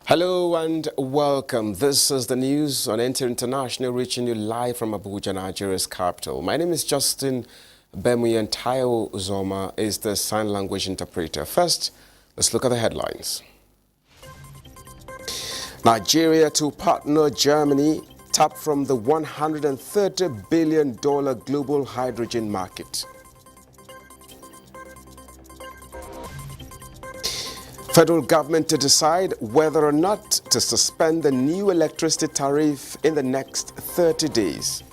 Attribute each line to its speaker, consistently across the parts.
Speaker 1: Hello and welcome. This is the news on NTA International, reaching you live from Abuja, Nigeria's capital. My name is Justin Bemu, and Tayo Uzoma is the sign language interpreter. First, let's look at the headlines. Nigeria to partner Germany tap from the $130 billion global hydrogen market. Federal government to decide whether or not to suspend the new electricity tariff in the next 30 days.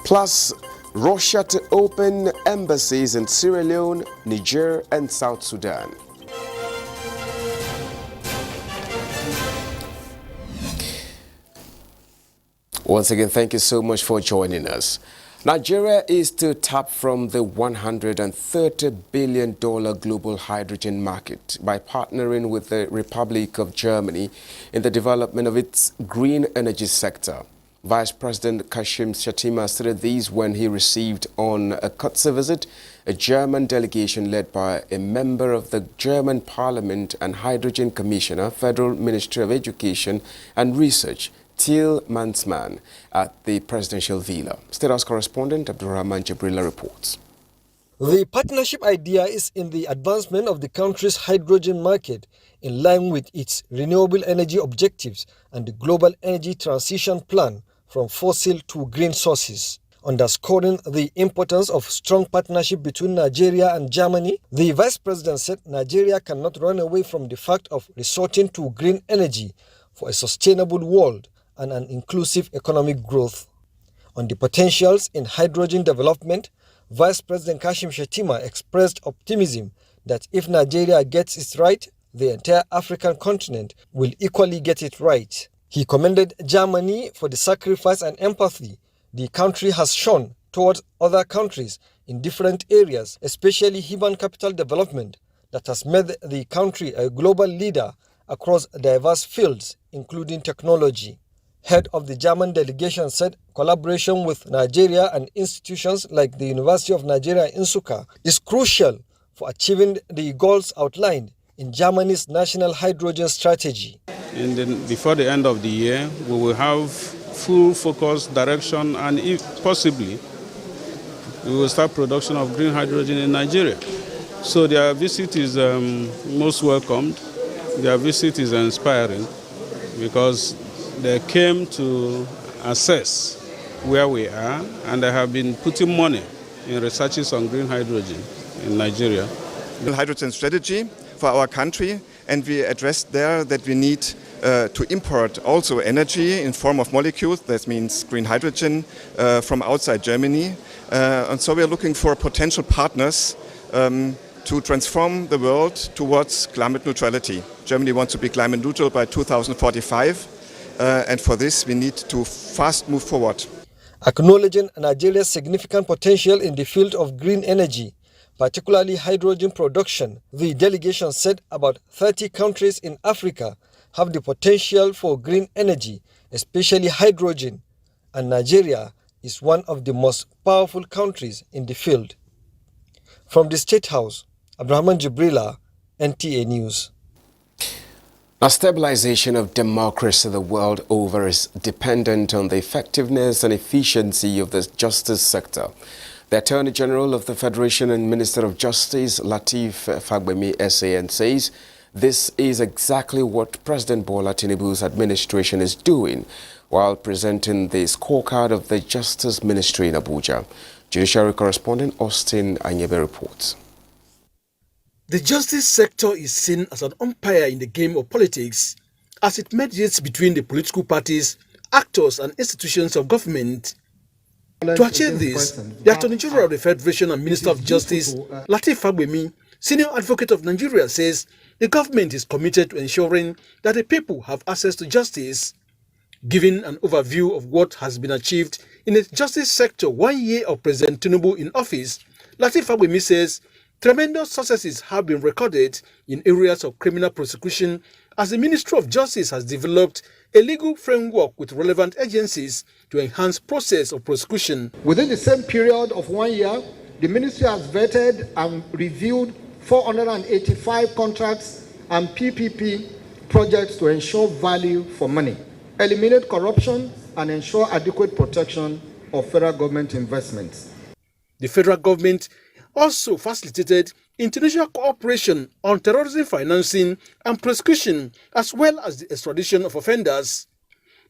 Speaker 1: Plus, Russia to open embassies in Sierra Leone, Niger, and South Sudan. Once again, thank you so much for joining us. Nigeria is to tap from the $130 billion global hydrogen market by partnering with the Republic of Germany in the development of its green energy sector. Vice President Kashim Shettima stated these when he received on a courtesy visit a German delegation led by a member of the German Parliament and Hydrogen Commissioner, Federal Ministry of Education and Research, Till Mansman, at the presidential villa. State House correspondent Abdurrahman Jibrila reports.
Speaker 2: The partnership idea is in the advancement of the country's hydrogen market in line with its renewable energy objectives and the global energy transition plan from fossil to green sources. Underscoring the importance of strong partnership between Nigeria and Germany, the vice president said Nigeria cannot run away from the fact of resorting to green energy for a sustainable world and an inclusive economic growth. On the potentials in hydrogen development, Vice President Kashim Shettima expressed optimism that if Nigeria gets it right, the entire African continent will equally get it right. He commended Germany for the sacrifice and empathy the country has shown towards other countries in different areas, especially human capital development, that has made the country a global leader across diverse fields, including technology. Head of the German delegation said collaboration with Nigeria and institutions like the University of Nigeria Nsukka is crucial for achieving the goals outlined in Germany's national hydrogen strategy.
Speaker 3: Before the end of the year, we will have full focus, direction, and if possibly, we will start production of green hydrogen in Nigeria. So their visit is most welcomed. Their visit is inspiring because they came to assess where we are, and they have been putting money in researches on green hydrogen in Nigeria.
Speaker 4: The hydrogen strategy for our country, and we addressed there that we need to import also energy in form of molecules, that means green hydrogen, from outside Germany. And so we are looking for potential partners to transform the world towards climate neutrality. Germany wants to be climate neutral by 2045. And for this, we need to fast move forward.
Speaker 2: Acknowledging Nigeria's significant potential in the field of green energy, particularly hydrogen production, the delegation said about 30 countries in Africa have the potential for green energy, especially hydrogen, and Nigeria is one of the most powerful countries in the field. From the State House, Abdurrahman Jibrila, NTA News.
Speaker 1: Now, stabilization of democracy the world over is dependent on the effectiveness and efficiency of the justice sector. The Attorney General of the Federation and Minister of Justice, Lateef Fagbemi SAN, says this is exactly what President Bola Tinubu's administration is doing while presenting the scorecard of the Justice Ministry in Abuja. Judiciary correspondent Austin Anyebe reports.
Speaker 5: The justice sector is seen as an umpire in the game of politics as it mediates between the political parties, actors and institutions of government. To achieve this, the Attorney General of the Federation and Minister of Justice, Lateef Fagbemi, Senior Advocate of Nigeria, says the government is committed to ensuring that the people have access to justice. Giving an overview of what has been achieved in the justice sector 1 year of President Tinubu in office, Lateef Fagbemi says tremendous successes have been recorded in areas of criminal prosecution as the Ministry of Justice has developed a legal framework with relevant agencies to enhance process of prosecution.
Speaker 6: Within the same period of 1 year, the ministry has vetted and reviewed 485 contracts and PPP projects to ensure value for money, eliminate corruption, and ensure adequate protection of federal government investments.
Speaker 5: The federal government also facilitated international cooperation on terrorism financing and prosecution, as well as the extradition of offenders.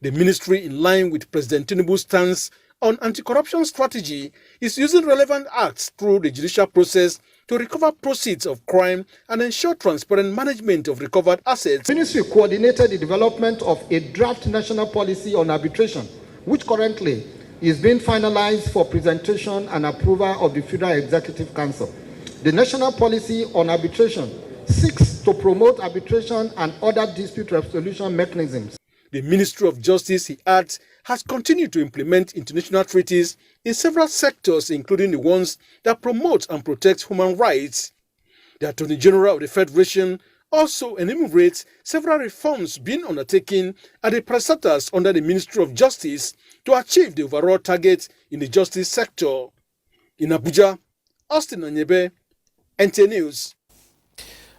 Speaker 5: The ministry, in line with President Tinubu's stance on anti-corruption strategy, is using relevant acts through the judicial process to recover proceeds of crime and ensure transparent management of recovered assets.
Speaker 6: The ministry coordinated the development of a draft national policy on arbitration, which currently is being finalized for presentation and approval of the Federal Executive Council. The national policy on arbitration seeks to promote arbitration and other dispute resolution mechanisms.
Speaker 5: The Ministry of Justice, he adds, has continued to implement international treaties in several sectors, including the ones that promote and protect human rights. The Attorney General of the Federation also enumerates several reforms being undertaken at the parastatals under the Ministry of Justice to achieve the overall target in the justice sector. In Abuja, Austin Anyebe, NTA News.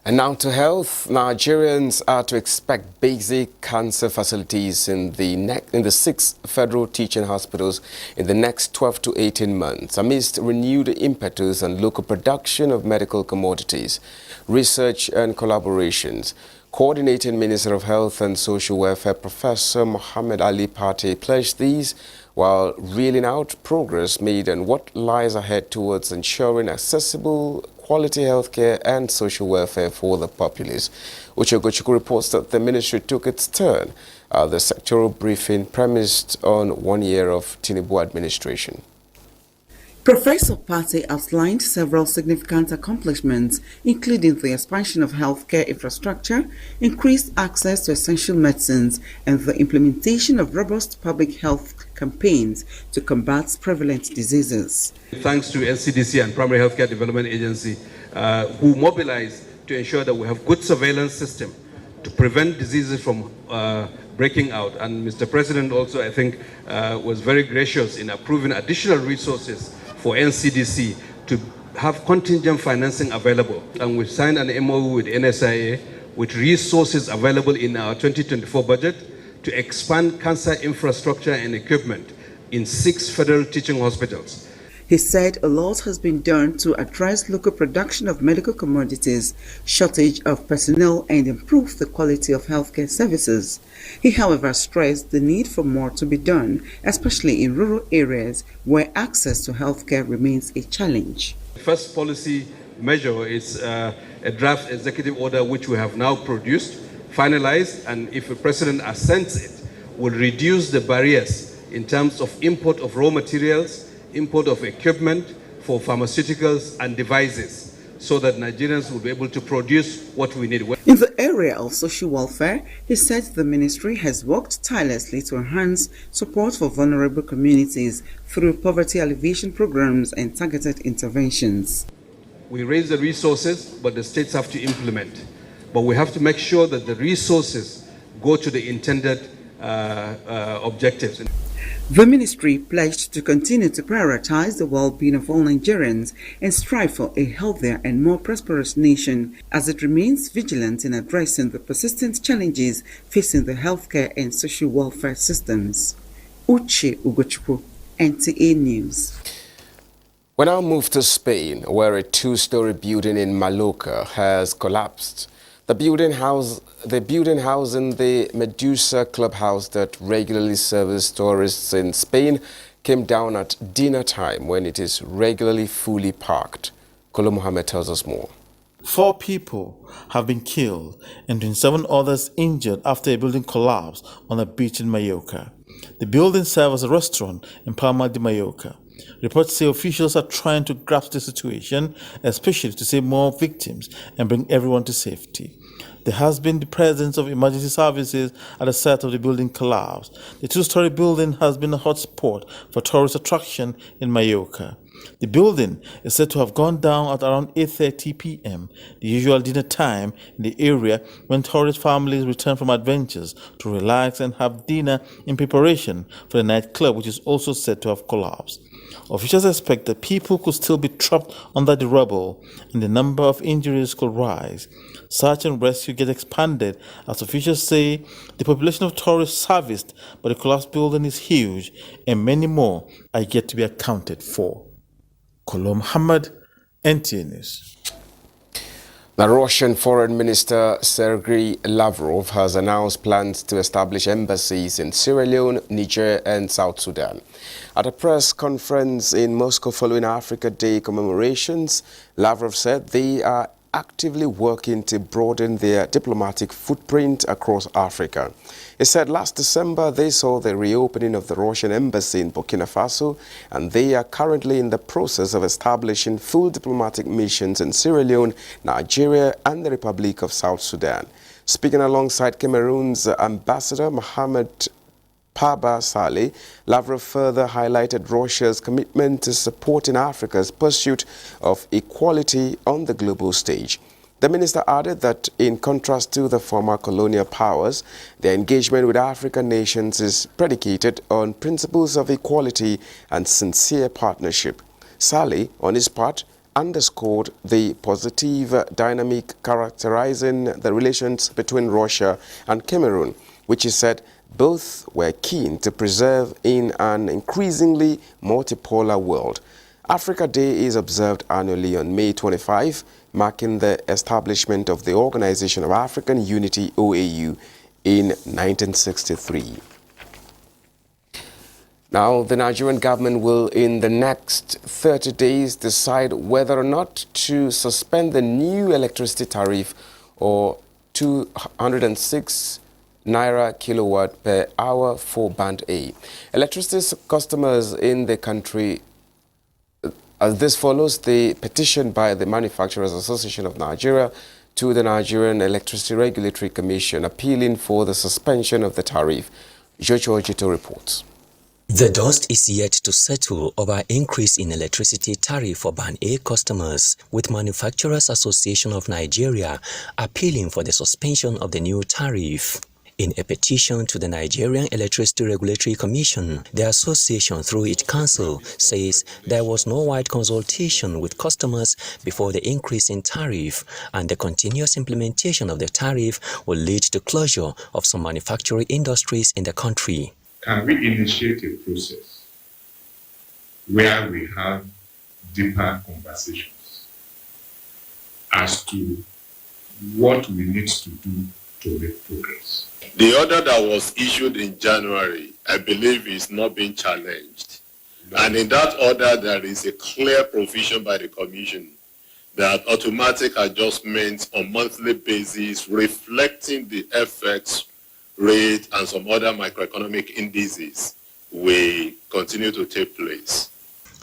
Speaker 1: And now to health. Nigerians are to expect basic cancer facilities in the 6 federal teaching hospitals in the next 12 to 18 months, amidst renewed impetus and local production of medical commodities, research and collaborations. Coordinating Minister of Health and Social Welfare Professor Mohammed Ali Pate pledged these while reeling out progress made and what lies ahead towards ensuring accessible quality healthcare and social welfare for the populace. Uchegochukwu reports that the ministry took its turn at the sectoral briefing premised on 1 year of Tinubu administration.
Speaker 7: Professor Pate outlined several significant accomplishments, including the expansion of healthcare infrastructure, increased access to essential medicines, and the implementation of robust public health campaigns to combat prevalent diseases.
Speaker 8: Thanks to NCDC and Primary Healthcare Development Agency, who mobilized to ensure that we have good surveillance system to prevent diseases from breaking out. And Mr. President also, I think, was very gracious in approving additional resources for NCDC to have contingent financing available. And we've signed an MOU with NTAi with resources available in our 2024 budget to expand cancer infrastructure and equipment in 6 federal teaching hospitals.
Speaker 7: He said a lot has been done to address local production of medical commodities, shortage of personnel, and improve the quality of healthcare services. He, however, stressed the need for more to be done, especially in rural areas where access to healthcare remains a challenge.
Speaker 8: The first policy measure is a draft executive order which we have now produced, finalized, and if the President assents it, will reduce the barriers in terms of import of raw materials, import of equipment for pharmaceuticals and devices, so that Nigerians will be able to produce what we need.
Speaker 7: In the area of social welfare, he said the ministry has worked tirelessly to enhance support for vulnerable communities through poverty alleviation programs and targeted interventions.
Speaker 8: We raise the resources, but the states have to implement. But we have to make sure that the resources go to the intended objectives.
Speaker 7: The ministry pledged to continue to prioritize the well-being of all Nigerians and strive for a healthier and more prosperous nation as it remains vigilant in addressing the persistent challenges facing the healthcare and social welfare systems. Uche Ugochukwu, NTA News.
Speaker 1: We now move to Spain, where a 2-story building in Mallorca has collapsed. The building housing the Medusa clubhouse that regularly serves tourists in Spain came down at dinner time when it is regularly fully parked. Kolo Mohammed tells us more.
Speaker 9: 4 people have been killed and 27 others injured after a building collapsed on a beach in Mallorca. The building serves as a restaurant in Palma de Mallorca. Reports say officials are trying to grasp the situation, especially to save more victims and bring everyone to safety. There has been the presence of emergency services at the site of the building collapse. The 2-story building has been a hotspot for tourist attraction in Mallorca. The building is said to have gone down at around 8:30 p.m., the usual dinner time in the area when tourist families return from adventures to relax and have dinner in preparation for the nightclub, which is also said to have collapsed. Officials expect that people could still be trapped under the rubble and the number of injuries could rise. Search and rescue get expanded as officials say the population of tourists serviced by the collapsed building is huge and many more are yet to be accounted for. Kolo Muhammad, NTA News.
Speaker 1: The Russian Foreign Minister Sergei Lavrov has announced plans to establish embassies in Sierra Leone, Niger and South Sudan. At a press conference in Moscow following Africa Day commemorations, Lavrov said they are actively working to broaden their diplomatic footprint across Africa. He said last December they saw the reopening of the Russian embassy in Burkina Faso, and they are currently in the process of establishing full diplomatic missions in Sierra Leone, Nigeria and the Republic of South Sudan. Speaking alongside Cameroon's Ambassador Mohamed Paba Saleh, Lavrov further highlighted Russia's commitment to supporting Africa's pursuit of equality on the global stage. The minister added that in contrast to the former colonial powers, their engagement with African nations is predicated on principles of equality and sincere partnership. Saleh, on his part, underscored the positive dynamic characterizing the relations between Russia and Cameroon, which he said both were keen to preserve in an increasingly multipolar world. Africa Day is observed annually on May 25, marking the establishment of the Organization of African Unity, OAU, in 1963. Now, the Nigerian government will, in the next 30 days, decide whether or not to suspend the new electricity tariff or 206 Naira kilowatt per hour for Band A. Electricity customers in the country, as this follows the petition by the Manufacturers Association of Nigeria to the Nigerian Electricity Regulatory Commission appealing for the suspension of the tariff. Jojo Ojito reports.
Speaker 10: The dust is yet to settle over increase in electricity tariff for Band A customers, with Manufacturers Association of Nigeria appealing for the suspension of the new tariff. In a petition to the Nigerian Electricity Regulatory Commission, the association through its council says there was no wide consultation with customers before the increase in tariff, and the continuous implementation of the tariff will lead to closure of some manufacturing industries in the country.
Speaker 11: Can we initiate a process where we have deeper conversations as to what we need to do to make progress?
Speaker 12: The order that was issued in January, I believe, is not being challenged. And in that order, there is a clear provision by the Commission that automatic adjustments on monthly basis reflecting the FX rate and some other macroeconomic indices will continue to take place.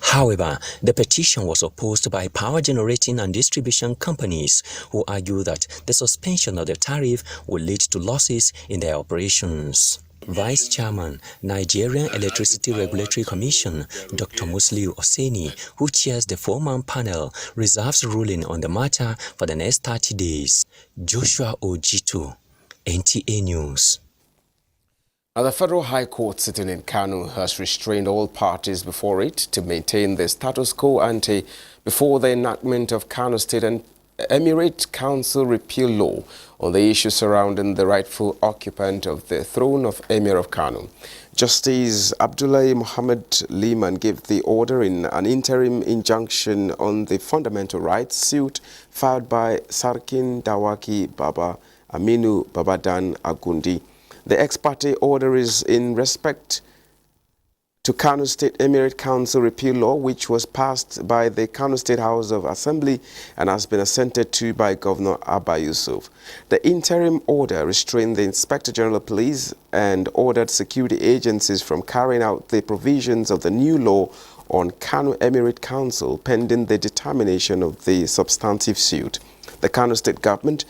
Speaker 10: However, the petition was opposed by power generating and distribution companies who argue that the suspension of the tariff will lead to losses in their operations. Vice Chairman, Nigerian Electricity Regulatory Commission, Dr. Musliu Oseni, who chairs the four-man panel, reserves ruling on the matter for the next 30 days. Joshua Ojito, NTA News.
Speaker 1: Now, the Federal High Court sitting in Kano has restrained all parties before it to maintain the status quo ante before the enactment of Kano State and Emirate Council repeal law on the issue surrounding the rightful occupant of the throne of Emir of Kano. Justice Abdullahi Muhammad Liman gave the order in an interim injunction on the fundamental rights suit filed by Sarkin Dawaki Baba Aminu Babadan Agundi. The ex parte order is in respect to Kano State Emirate Council repeal law, which was passed by the Kano State House of Assembly and has been assented to by Governor Abba Yusuf. The interim order restrained the Inspector General of Police and ordered security agencies from carrying out the provisions of the new law on Kano Emirate Council pending the determination of the substantive suit. The Kano State Government,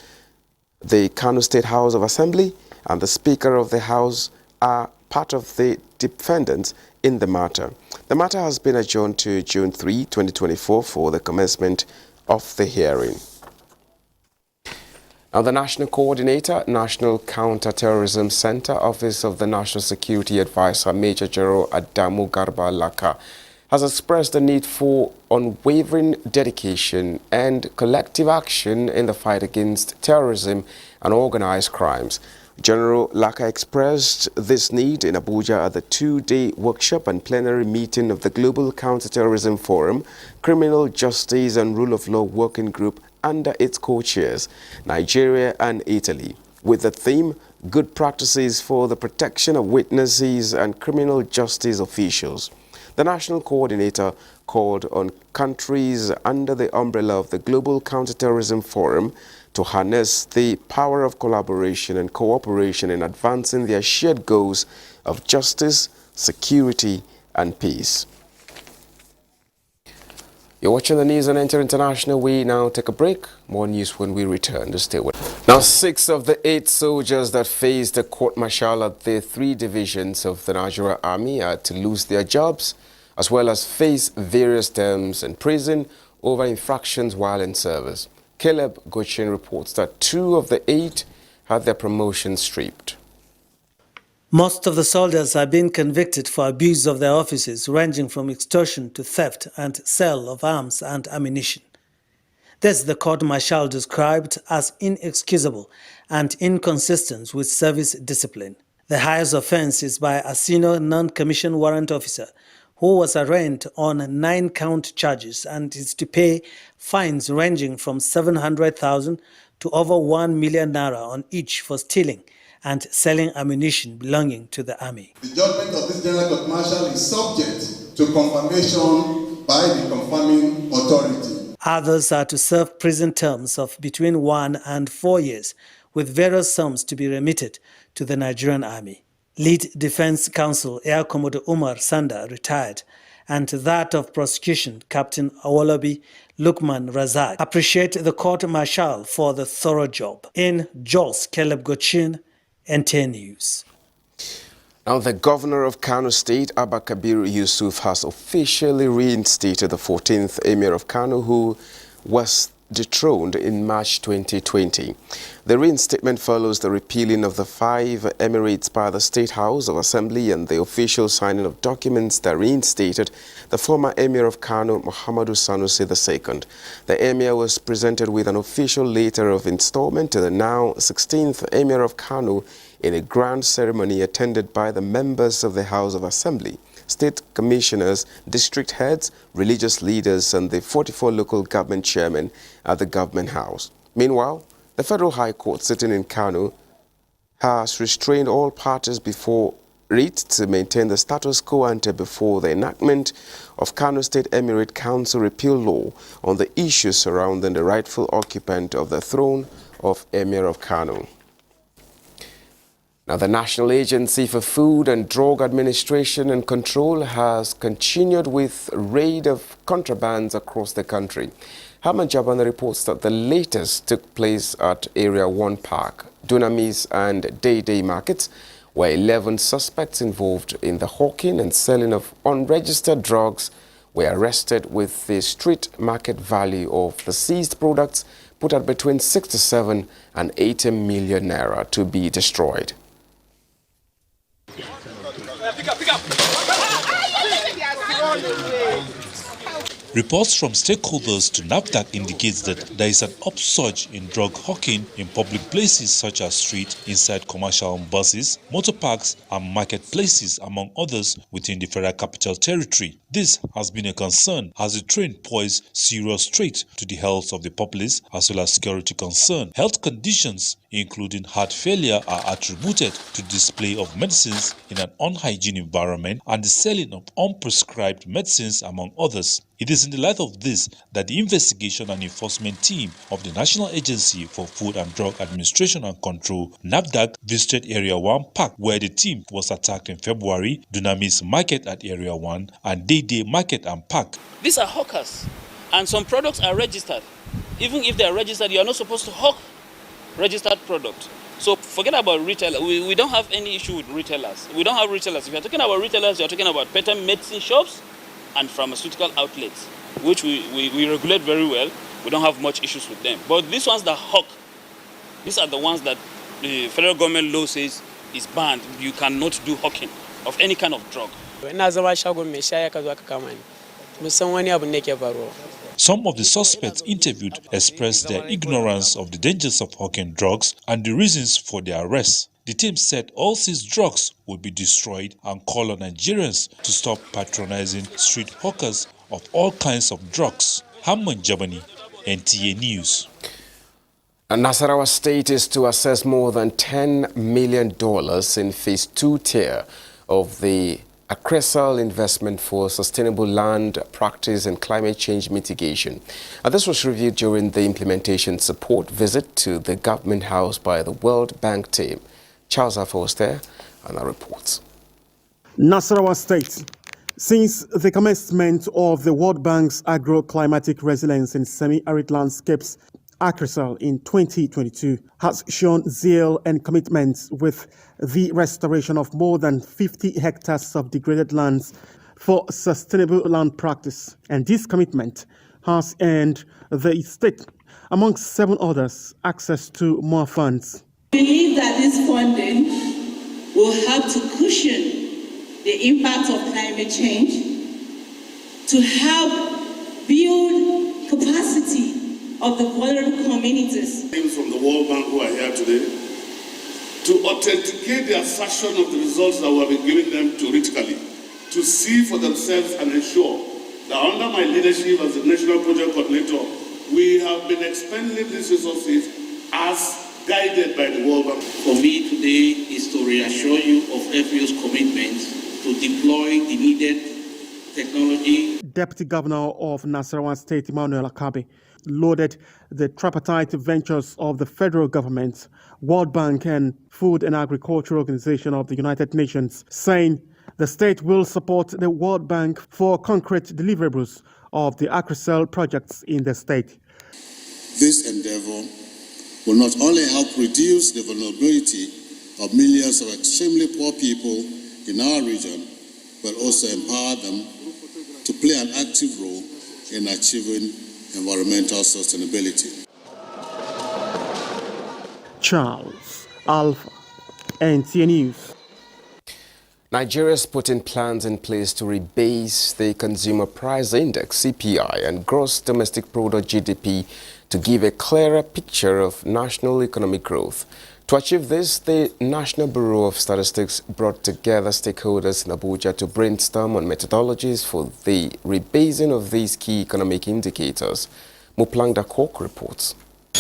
Speaker 1: the Kano State House of Assembly, and the Speaker of the House are part of the defendants in the matter. The matter has been adjourned to June 3, 2024 for the commencement of the hearing. Now, the National Coordinator, National Counter-Terrorism Center, Office of the National Security Advisor, Major General Adamu Garba Laka, has expressed the need for unwavering dedication and collective action in the fight against terrorism and organized crimes. General Laka expressed this need in Abuja at the two-day workshop and plenary meeting of the Global Counter-Terrorism Forum, Criminal Justice and Rule of Law Working Group under its co-chairs, Nigeria and Italy, with the theme, Good Practices for the Protection of Witnesses and Criminal Justice Officials. The National Coordinator called on countries under the umbrella of the Global Counterterrorism Forum to harness the power of collaboration and cooperation in advancing their shared goals of justice, security, and peace. You're watching the news on NTA International. We now take a break. More news when we return. To stay with us. Now, 6 of the 8 soldiers that faced a court-martial at the 3 divisions of the Nigerian Army are to lose their jobs, as well as face various terms in prison over infractions while in service. Caleb Gochin reports that 2 of the 8 had their promotions stripped.
Speaker 13: Most of the soldiers are being convicted for abuse of their offices, ranging from extortion to theft and sale of arms and ammunition. This the court-martial described as inexcusable and inconsistent with service discipline. The highest offense is by a senior non-commissioned warrant officer who was arraigned on 9-count charges and is to pay fines ranging from 700,000 to over 1 million naira on each for stealing and selling ammunition belonging to the army.
Speaker 14: The judgment of this General Court Martial is subject to confirmation by the confirming authority.
Speaker 13: Others are to serve prison terms of between 1 and 4 years, with various sums to be remitted to the Nigerian Army. Lead Defense Counsel Air Commodore Umar Sanda retired, and that of Prosecution Captain Awolobi Lukman Razak appreciate the court-martial for the thorough job. In Jos, Caleb Gochin, NTA News.
Speaker 1: Now, the governor of Kano State, Abba Kabir Yusuf, has officially reinstated the 14th Emir of Kano, who was dethroned in March 2020. The reinstatement follows the repealing of the 5 emirates by the State House of Assembly and the official signing of documents that reinstated the former Emir of Kano, Muhammadu Sanusi II. The Emir was presented with an official letter of installment to the now 16th Emir of Kano in a grand ceremony attended by the members of the House of Assembly, state commissioners, district heads, religious leaders, and the 44 local government chairmen at the government house. Meanwhile, the Federal High Court sitting in Kano has restrained all parties before it to maintain the status quo ante before the enactment of Kano State Emirate Council repeal law on the issues surrounding the rightful occupant of the throne of Emir of Kano. Now, the National Agency for Food and Drug Administration and Control has continued with a raid of contrabands across the country. Herman Jabana reports that the latest took place at Area 1 Park, Dunamis and NTAi markets, where 11 suspects involved in the hawking and selling of unregistered drugs were arrested, with the street market value of the seized products put at between 67 and 80 million naira to be destroyed.
Speaker 15: Reports from stakeholders to NAFDAC indicates that there is an upsurge in drug hawking in public places such as street, inside commercial buses, motor parks and marketplaces, among others, within the Federal Capital Territory. This has been a concern as the trend poses serious threat to the health of the populace as well as security concern. Health conditions, including heart failure, are attributed to display of medicines in an unhygienic environment and the selling of unprescribed medicines, among others. It is in the light of this that the investigation and enforcement team of the National Agency for Food and Drug Administration and Control, NAFDAC, visited Area 1 Park, where the team was attacked in February, Dunamis Market at Area 1, and NTAi Market and Park.
Speaker 16: These are hawkers, and some products are registered. Even if they are registered, you are not supposed to hawk registered product. So forget about retailers. We don't have any issue with retailers. We don't have retailers. If you're talking about retailers, you're talking about patent medicine shops and pharmaceutical outlets, which we regulate very well. We don't have much issues with them. But these ones that hawk, these are the ones that the federal government law says is banned. You cannot do hawking of any kind of drug.
Speaker 15: Some of the suspects interviewed expressed their ignorance of the dangers of hawking drugs and the reasons for their arrest. The team said all seized drugs will be destroyed and call on Nigerians to stop patronizing street hawkers of all kinds of drugs. Hamman Germany, NTA News.
Speaker 1: Nasarawa State is to assess more than $10 million in Phase 2 tier of the Acresal investment for sustainable land practice and climate change mitigation. And this was reviewed during the implementation support visit to the government house by the World Bank team. Charles Afo was there and our reports.
Speaker 17: Nasarawa State, since the commencement of the World Bank's Agro-Climatic Resilience in Semi-Arid Landscapes Acresal in 2022, has shown zeal and commitment with the restoration of more than 50 hectares of degraded lands for sustainable land practice. And this commitment has earned the state, amongst 7 others, access to more funds.
Speaker 18: We believe that this funding will help to cushion the impact of climate change, to help build capacity of the vulnerable communities.
Speaker 19: From the World Bank who are here today to authenticate the assertion of the results that we have been giving them theoretically, to see for themselves and ensure that under my leadership as the National Project Coordinator, we have been expending these resources as guided by the World Bank.
Speaker 20: For me today is to reassure you of FAO's commitment to deploy the needed technology.
Speaker 17: Deputy Governor of Nasarawa State, Emmanuel Akabe, lauded the tripartite ventures of the federal government, World Bank and Food and Agriculture Organization of the United Nations, saying the state will support the World Bank for concrete deliverables of the Acresal projects in the state.
Speaker 21: This endeavor will not only help reduce the vulnerability of millions of extremely poor people in our region, but also empower them to play an active role in achieving environmental sustainability.
Speaker 17: Charles Alpha, NTA News.
Speaker 1: Nigeria's putting plans in place to rebase the Consumer Price Index, CPI, and Gross Domestic Product, GDP, to give a clearer picture of national economic growth. To achieve this, the National Bureau of Statistics brought together stakeholders in Abuja to brainstorm on methodologies for the rebasing of these key economic indicators. Muplang Dakok reports.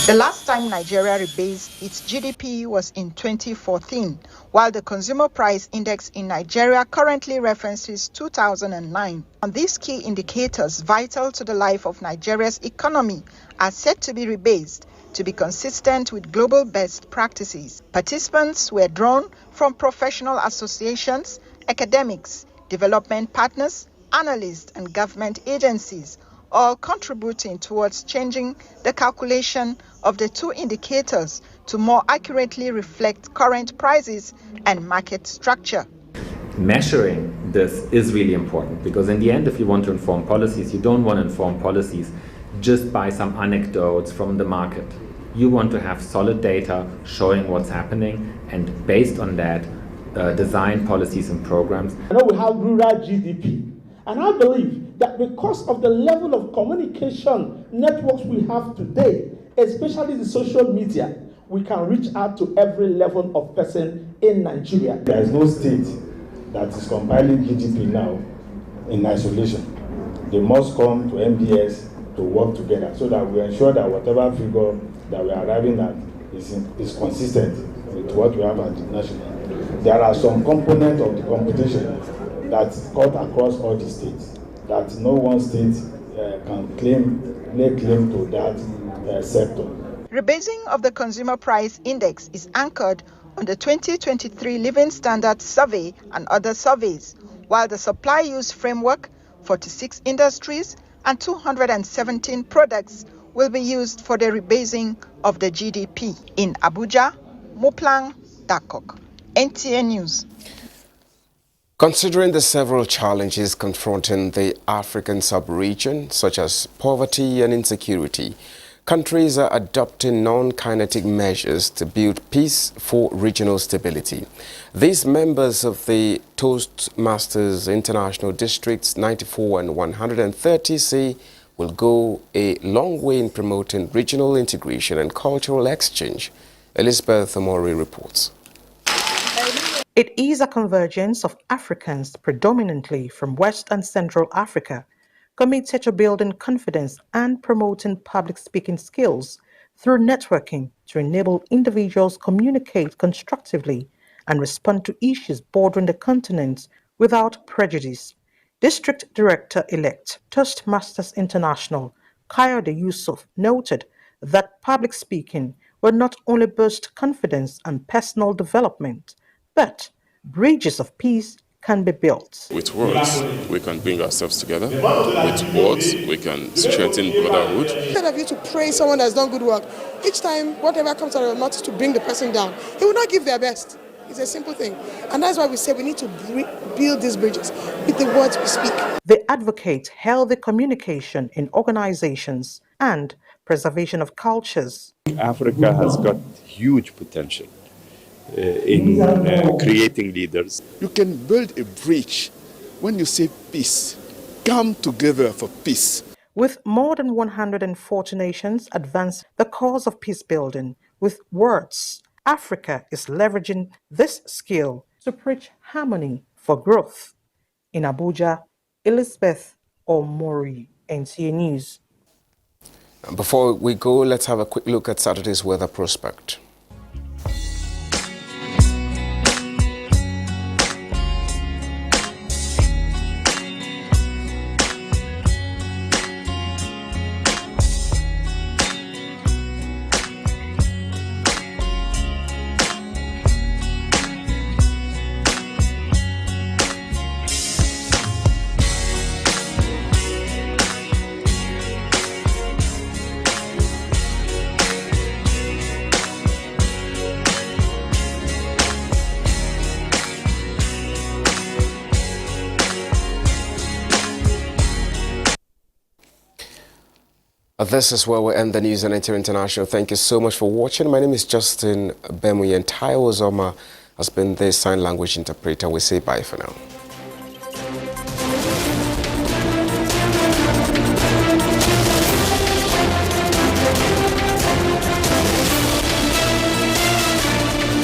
Speaker 22: The last time Nigeria rebased its GDP was in 2014, while the Consumer Price Index in Nigeria currently references 2009. And these key indicators vital to the life of Nigeria's economy are set to be rebased to be consistent with global best practices. Participants were drawn from professional associations, academics, development partners, analysts, and government agencies, all contributing towards changing the calculation of the two indicators to more accurately reflect current prices and market structure.
Speaker 23: Measuring this is really important because in the end, if you want to inform policies, you don't want to inform policies just by some anecdotes from the market. You want to have solid data showing what's happening and based on that, design policies and programs.
Speaker 24: I know we have rural GDP, and I believe that because of the level of communication networks we have today, especially the social media, we can reach out to every level of person in Nigeria.
Speaker 25: There is no state that is compiling GDP now in isolation. They must come to MDS to work together so that we ensure that whatever figure that we are arriving at is consistent with what we have at the national. There are some components of the competition that cut across all the states, that no one state can lay claim to that sector.
Speaker 22: Rebasing of the Consumer Price Index is anchored on the 2023 Living Standards Survey and other surveys, while the Supply Use Framework, 46 industries, and 217 products will be used for the rebasing of the GDP. In Abuja, Muplang Dakok, NTA News.
Speaker 1: Considering the several challenges confronting the African sub-region, such as poverty and insecurity, countries are adopting non-kinetic measures to build peace for regional stability. These members of the Toastmasters International Districts 94 and 130 say will go a long way in promoting regional integration and cultural exchange. Elizabeth Amori reports.
Speaker 2: It is a convergence of Africans, predominantly from West and Central Africa, committed to building confidence and promoting public speaking skills through networking to enable individuals communicate constructively and respond to issues bordering the continent without prejudice. District Director-elect Toastmasters International, Kayode Yusuf, noted that public speaking will not only boost confidence and personal development, but bridges of peace can be built.
Speaker 3: With words, we can bring ourselves together. With words, we can strengthen brotherhood.
Speaker 4: Instead of you to praise someone that's done good work, each time whatever comes out of your mouth is to bring the person down. He will not give their best. It's a simple thing. And that's why we say we need to build these bridges with the words we speak.
Speaker 2: They advocate healthy communication in organizations and preservation of cultures.
Speaker 5: Africa has got huge potential in creating leaders.
Speaker 6: You can build a bridge when you say peace. Come together for peace.
Speaker 2: With more than 140 nations advance the cause of peace building with words, Africa is leveraging this skill to preach harmony for growth. In Abuja, Elizabeth Omori, NTA News.
Speaker 1: Before we go, let's have a quick look at Saturday's weather prospect. This is where we end the news on NTA International. Thank you so much for watching. My name is Justin Bemuye, and Tayo Ozoma has been the sign language interpreter. We say bye for now.